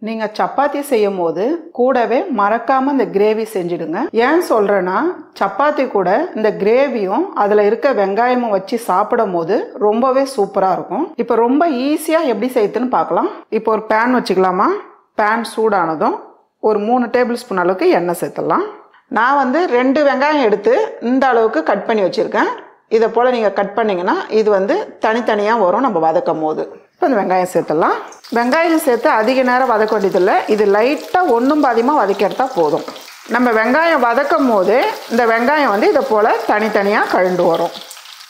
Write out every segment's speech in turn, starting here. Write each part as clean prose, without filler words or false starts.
நீங்க சப்பாத்தி செய்யும்போது கூடவே மறக்காம இந்த கிரேவி செஞ்சிடுங்க. ஏன் சொல்றேன்னா சப்பாத்தி கூட இந்த கிரேவியும் அதுல இருக்க வெங்காயமும் வச்சு சாப்பிடும்போது ரொம்பவே சூப்பரா இருக்கும். இப்போ ரொம்ப ஈஸியா எப்படி செய்யுதுன்னு பார்க்கலாம். இப்போ ஒரு பேன் வச்சுக்கலாமா? பேன் சூடானதும் ஒரு 3 டேபிள் ஸ்பூன் அளவுக்கு எண்ணெய் சேர்த்துடலாம். நான் 2 வெங்காயம் எடுத்து இந்த அளவுக்கு கட் பண்ணி வச்சிருக்கேன். இதை போல் நீங்கள் கட் பண்ணிங்கன்னா இது தனித்தனியாக வரும் நம்ம வதக்கும் போது. இப்போ இந்த வெங்காயம் சேர்த்துடலாம். வெங்காயம் சேர்த்து அதிக நேரம் வதக்க வேண்டியதில்லை. இது லைட்டாக ஒன்றும் பாதியமாக வதக்கிடுத்தா போதும். நம்ம வெங்காயம் வதக்கும் போது இந்த வெங்காயம் இதை போல் தனித்தனியாக கழண்டு வரும்.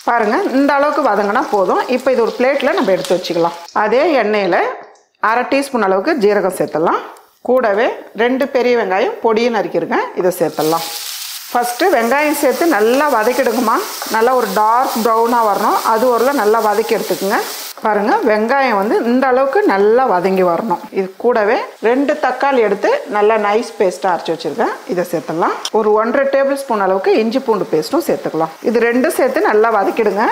பாருங்கள், இந்த அளவுக்கு வதங்கினா போதும். இப்போ இது ஒரு பிளேட்டில் நம்ம எடுத்து வச்சுக்கலாம். அதே எண்ணெயில் 1/2 டீஸ்பூன் அளவுக்கு ஜீரகம் சேர்த்துடலாம். கூடவே 2 பெரிய வெங்காயம் பொடியை நறுக்கிருக்கேன், இதை சேர்த்துடலாம். ஃபஸ்ட்டு வெங்காயம் சேர்த்து நல்லா வதக்கிடுங்கம்மா. நல்லா ஒரு டார்க் ப்ரௌனாக வரணும். அது ஒரு நல்லா வதக்கி எடுத்துக்குங்க. பாருங்கள், வெங்காயம் இந்த அளவுக்கு நல்லா வதங்கி வரணும். இது கூடவே 2 தக்காளி எடுத்து நல்லா நைஸ் பேஸ்ட்டாக அரைச்சி வச்சுருக்கேன், இதை சேர்த்துடலாம். ஒரு 1/2 டேபிள் ஸ்பூன் அளவுக்கு இஞ்சி பூண்டு பேஸ்ட்டும் சேர்த்துக்கலாம். இது 2 சேர்த்து நல்லா வதக்கிடுங்க.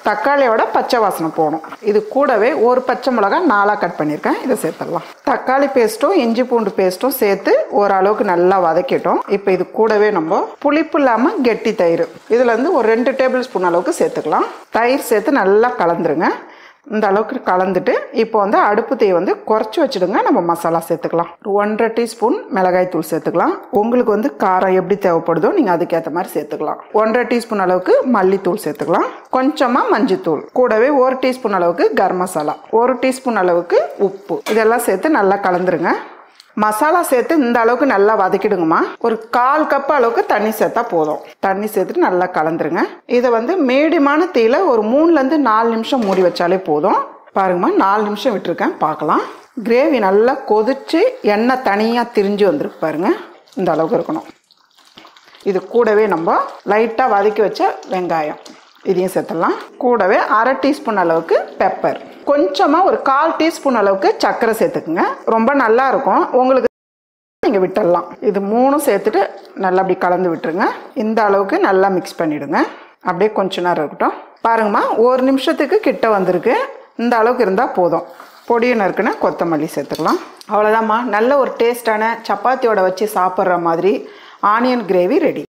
தக்காளியோட பச்சை வாசனை போகணும். இது கூடவே ஒரு பச்சை மிளகாய் 4ஆக கட் பண்ணியிருக்கேன், இதை சேர்த்துடலாம். தக்காளி பேஸ்ட்டும் இஞ்சி பூண்டு பேஸ்ட்டும் சேர்த்து ஓரளவுக்கு நல்லா வதக்கிட்டோம். இப்போ இது கூடவே நம்ம புளிப்பு இல்லாமல் கெட்டி தயிர் இதில் ஒரு 2 டேபிள் ஸ்பூன் அளவுக்கு சேர்த்துக்கலாம். தயிர் சேர்த்து நல்லா கலந்துருங்க. இந்த அளவுக்கு கலந்துட்டு இப்போ அடுப்பு தீயை குறைச்சி வச்சுடுங்க. நம்ம மசாலா சேர்த்துக்கலாம். 1/2 டீஸ்பூன் மிளகாய் தூள் சேர்த்துக்கலாம். உங்களுக்கு காரம் எப்படி தேவைப்படுதோ நீங்கள் அதுக்கேற்ற மாதிரி சேர்த்துக்கலாம். 1/2 டீஸ்பூன் அளவுக்கு மல்லித்தூள் சேர்த்துக்கலாம். கொஞ்சமாக மஞ்சத்தூள், கூடவே 1 டீஸ்பூன் அளவுக்கு கரம் மசாலா, 1 டீஸ்பூன் அளவுக்கு உப்பு, இதெல்லாம் சேர்த்து நல்லா கலந்துருங்க. மசாலா சேர்த்து இந்த அளவுக்கு நல்லா வதக்கிடுங்கம்மா. ஒரு 1/4 கப் அளவுக்கு தண்ணி சேர்த்தா போதும். தண்ணி சேர்த்துட்டு நல்லா கலந்துருங்க. இதை மீடியமான தீயில ஒரு 3லேருந்து 4 நிமிஷம் மூடி வச்சாலே போதும். பாருங்கம்மா, 4 நிமிஷம் விட்டுருக்கேன், பார்க்கலாம். கிரேவி நல்லா கொதிச்சு எண்ணெய் தனியாக திரிஞ்சு வந்துருக்கு பாருங்க. இந்த அளவுக்கு இருக்கணும். இது கூடவே நம்ம லைட்டாக வதக்கி வச்ச வெங்காயம் இதையும் சேர்த்துடலாம். கூடவே 1/2 டீஸ்பூன் அளவுக்கு பெப்பர், கொஞ்சமாக ஒரு 1/4 டீஸ்பூன் அளவுக்கு சர்க்கரை சேர்த்துக்குங்க. ரொம்ப நல்லா இருக்கும். உங்களுக்கு நீங்கள் விட்டுடலாம். இது 3 சேர்த்துட்டு நல்லா அப்படி கலந்து விட்டுருங்க. இந்த அளவுக்கு நல்லா மிக்ஸ் பண்ணிவிடுங்க. அப்படியே கொஞ்ச நேரம் இருக்கட்டும். பாருங்கம்மா, 1 நிமிஷத்துக்கு கிட்ட வந்திருக்கு. இந்த அளவுக்கு இருந்தால் போதும். பொடியை நறுக்குன்னா கொத்தமல்லி சேர்த்துக்கலாம். அவ்வளோதாம்மா, நல்ல ஒரு டேஸ்டான சப்பாத்தியோட வச்சு சாப்பிட்ற மாதிரி ஆனியன் கிரேவி ரெடி.